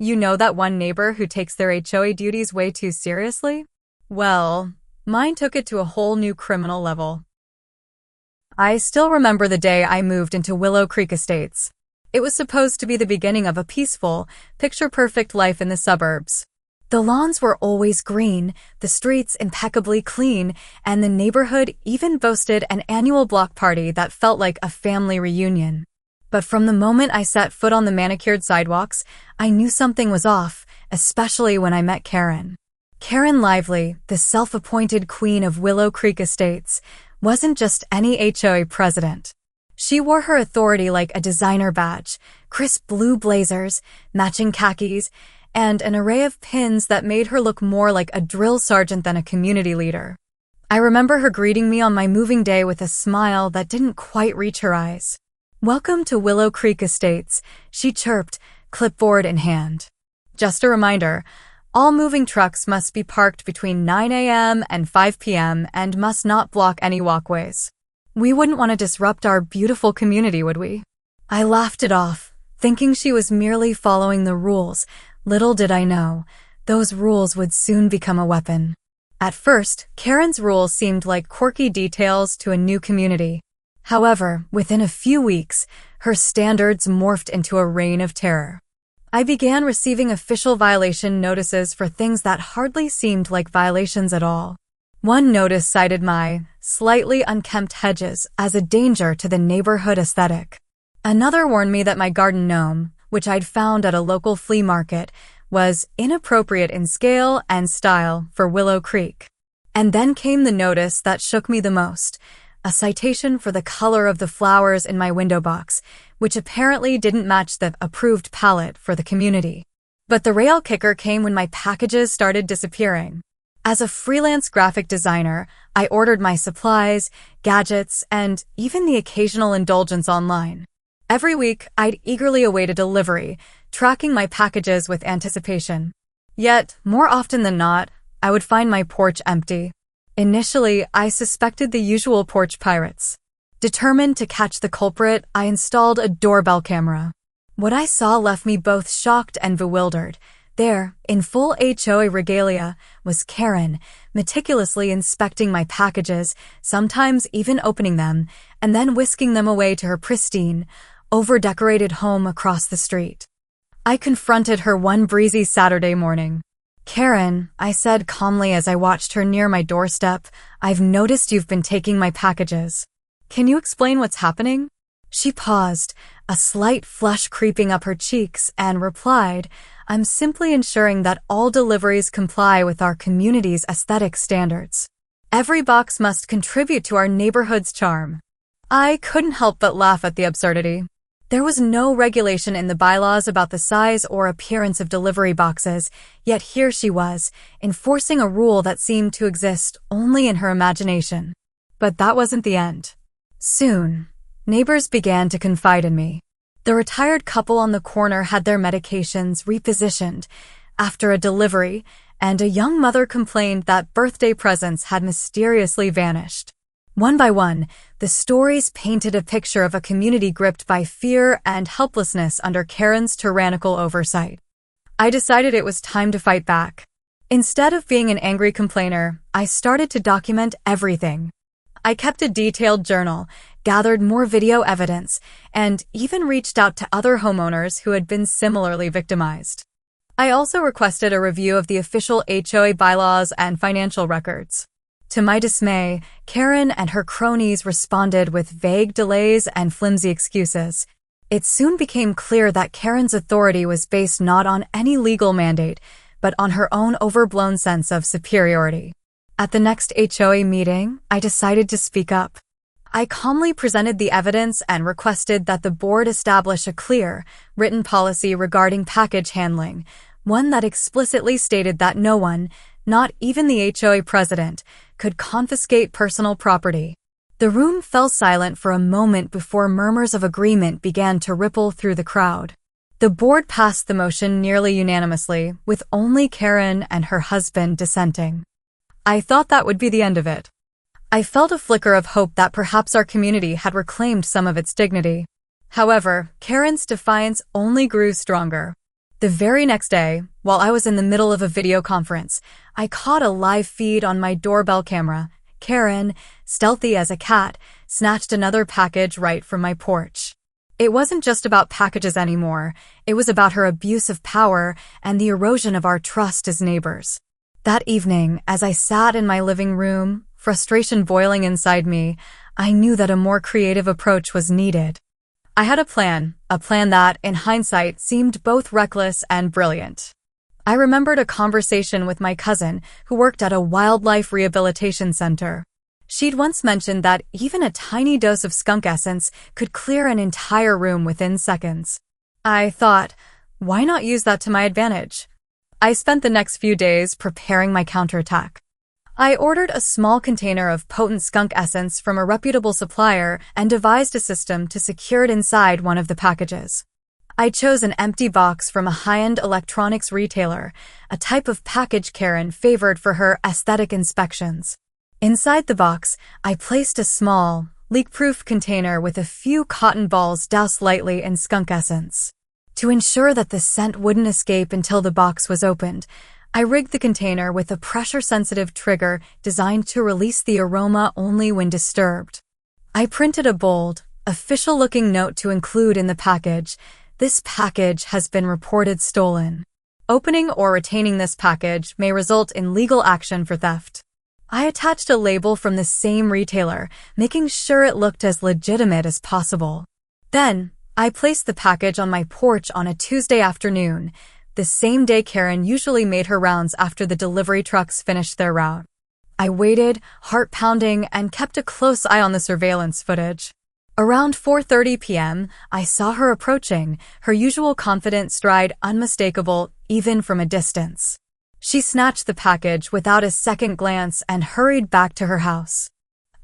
You know that one neighbor who takes their HOA duties way too seriously? Well, mine took it to a whole new criminal level. I still remember the day I moved into Willow Creek Estates. It was supposed to be the beginning of a peaceful, picture-perfect life in the suburbs. The lawns were always green, the streets impeccably clean, and the neighborhood even boasted an annual block party that felt like a family reunion. But from the moment I set foot on the manicured sidewalks, I knew something was off, especially when I met Karen. Karen Lively, the self-appointed queen of Willow Creek Estates, wasn't just any HOA president. She wore her authority like a designer badge, crisp blue blazers, matching khakis, and an array of pins that made her look more like a drill sergeant than a community leader. I remember her greeting me on my moving day with a smile that didn't quite reach her eyes. "Welcome to Willow Creek Estates," she chirped, clipboard in hand. Just a reminder, all moving trucks must be parked between 9 a.m. and 5 p.m. and must not block any walkways. We wouldn't want to disrupt our beautiful community, would we? I laughed it off, thinking she was merely following the rules. Little did I know, those rules would soon become a weapon. At first, Karen's rules seemed like quirky details to a new community. However, within a few weeks, her standards morphed into a reign of terror. I began receiving official violation notices for things that hardly seemed like violations at all. One notice cited my slightly unkempt hedges as a danger to the neighborhood aesthetic. Another warned me that my garden gnome, which I'd found at a local flea market, was inappropriate in scale and style for Willow Creek. And then came the notice that shook me the most, a citation for the color of the flowers in my window box, which apparently didn't match the approved palette for the community. But the real kicker came when my packages started disappearing. As a freelance graphic designer, I ordered my supplies, gadgets, and even the occasional indulgence online. Every week, I'd eagerly await a delivery, tracking my packages with anticipation. Yet, more often than not, I would find my porch empty. Initially, I suspected the usual porch pirates. Determined to catch the culprit, I installed a doorbell camera. What I saw left me both shocked and bewildered. There, in full HOA regalia, was Karen, meticulously inspecting my packages, sometimes even opening them, and then whisking them away to her pristine, over-decorated home across the street. I confronted her one breezy Saturday morning. "Karen," I said calmly as I watched her near my doorstep, "I've noticed you've been taking my packages. Can you explain what's happening?" She paused, a slight flush creeping up her cheeks, and replied, "I'm simply ensuring that all deliveries comply with our community's aesthetic standards. Every box must contribute to our neighborhood's charm." I couldn't help but laugh at the absurdity. There was no regulation in the bylaws about the size or appearance of delivery boxes, yet here she was, enforcing a rule that seemed to exist only in her imagination. But that wasn't the end. Soon, neighbors began to confide in me. The retired couple on the corner had their medications repositioned after a delivery, and a young mother complained that birthday presents had mysteriously vanished. One by one, the stories painted a picture of a community gripped by fear and helplessness under Karen's tyrannical oversight. I decided it was time to fight back. Instead of being an angry complainer, I started to document everything. I kept a detailed journal, gathered more video evidence, and even reached out to other homeowners who had been similarly victimized. I also requested a review of the official HOA bylaws and financial records. To my dismay, Karen and her cronies responded with vague delays and flimsy excuses. It soon became clear that Karen's authority was based not on any legal mandate, but on her own overblown sense of superiority. At the next HOA meeting, I decided to speak up. I calmly presented the evidence and requested that the board establish a clear, written policy regarding package handling, one that explicitly stated that no one, not even the HOA president, could confiscate personal property. The room fell silent for a moment before murmurs of agreement began to ripple through the crowd. The board passed the motion nearly unanimously, with only Karen and her husband dissenting. I thought that would be the end of it. I felt a flicker of hope that perhaps our community had reclaimed some of its dignity. However, Karen's defiance only grew stronger. The very next day, while I was in the middle of a video conference, I caught a live feed on my doorbell camera. Karen, stealthy as a cat, snatched another package right from my porch. It wasn't just about packages anymore. It was about her abuse of power and the erosion of our trust as neighbors. That evening, as I sat in my living room, frustration boiling inside me, I knew that a more creative approach was needed. I had a plan that, in hindsight, seemed both reckless and brilliant. I remembered a conversation with my cousin who worked at a wildlife rehabilitation center. She'd once mentioned that even a tiny dose of skunk essence could clear an entire room within seconds. I thought, why not use that to my advantage? I spent the next few days preparing my counterattack. I ordered a small container of potent skunk essence from a reputable supplier and devised a system to secure it inside one of the packages. I chose an empty box from a high-end electronics retailer, a type of package Karen favored for her aesthetic inspections. Inside the box, I placed a small, leak-proof container with a few cotton balls doused lightly in skunk essence. To ensure that the scent wouldn't escape until the box was opened, I rigged the container with a pressure-sensitive trigger designed to release the aroma only when disturbed. I printed a bold, official-looking note to include in the package. This package has been reported stolen. Opening or retaining this package may result in legal action for theft. I attached a label from the same retailer, making sure it looked as legitimate as possible. Then, I placed the package on my porch on a Tuesday afternoon, the same day Karen usually made her rounds after the delivery trucks finished their route. I waited, heart pounding, and kept a close eye on the surveillance footage. Around 4:30 p.m., I saw her approaching, her usual confident stride unmistakable even from a distance. She snatched the package without a second glance and hurried back to her house.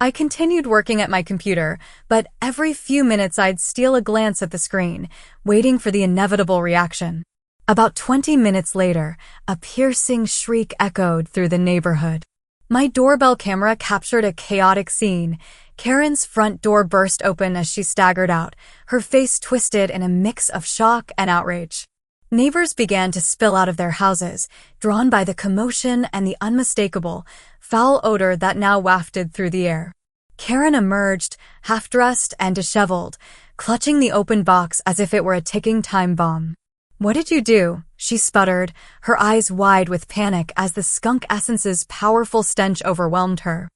I continued working at my computer, but every few minutes I'd steal a glance at the screen, waiting for the inevitable reaction. About 20 minutes later, a piercing shriek echoed through the neighborhood. My doorbell camera captured a chaotic scene. Karen's front door burst open as she staggered out, her face twisted in a mix of shock and outrage. Neighbors began to spill out of their houses, drawn by the commotion and the unmistakable, foul odor that now wafted through the air. Karen emerged, half-dressed and disheveled, clutching the open box as if it were a ticking time bomb. "What did you do?" she sputtered, her eyes wide with panic as the skunk essence's powerful stench overwhelmed her.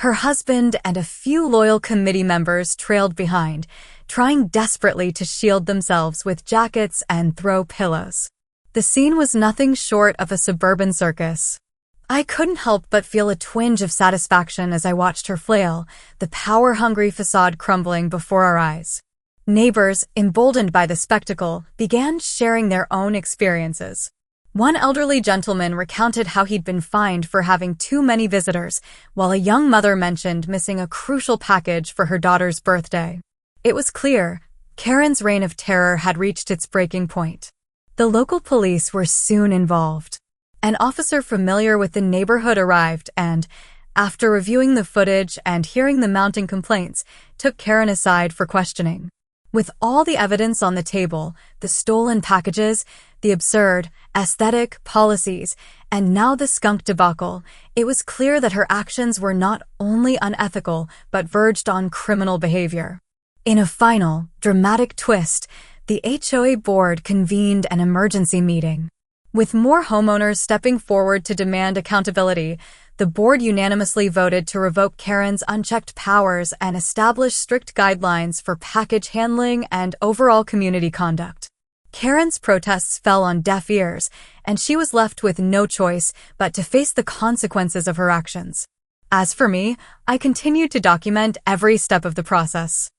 Her husband and a few loyal committee members trailed behind, trying desperately to shield themselves with jackets and throw pillows. The scene was nothing short of a suburban circus. I couldn't help but feel a twinge of satisfaction as I watched her flail, the power-hungry facade crumbling before our eyes. Neighbors, emboldened by the spectacle, began sharing their own experiences. One elderly gentleman recounted how he'd been fined for having too many visitors, while a young mother mentioned missing a crucial package for her daughter's birthday. It was clear, Karen's reign of terror had reached its breaking point. The local police were soon involved. An officer familiar with the neighborhood arrived and, after reviewing the footage and hearing the mounting complaints, took Karen aside for questioning. With all the evidence on the table, the stolen packages, the absurd, aesthetic policies, and now the skunk debacle, it was clear that her actions were not only unethical but verged on criminal behavior. In a final, dramatic twist, the HOA board convened an emergency meeting. With more homeowners stepping forward to demand accountability, the board unanimously voted to revoke Karen's unchecked powers and establish strict guidelines for package handling and overall community conduct. Karen's protests fell on deaf ears, and she was left with no choice but to face the consequences of her actions. As for me, I continued to document every step of the process.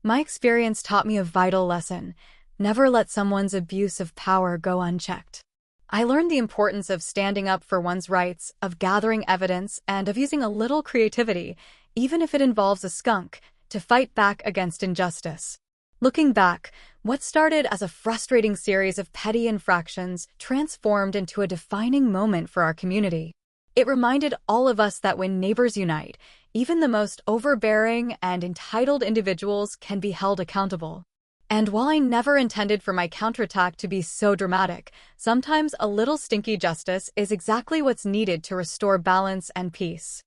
My experience taught me a vital lesson: never let someone's abuse of power go unchecked. I learned the importance of standing up for one's rights, of gathering evidence, and of using a little creativity, even if it involves a skunk, to fight back against injustice. Looking back, what started as a frustrating series of petty infractions transformed into a defining moment for our community. It reminded all of us that when neighbors unite, even the most overbearing and entitled individuals can be held accountable. And while I never intended for my counterattack to be so dramatic, sometimes a little stinky justice is exactly what's needed to restore balance and peace.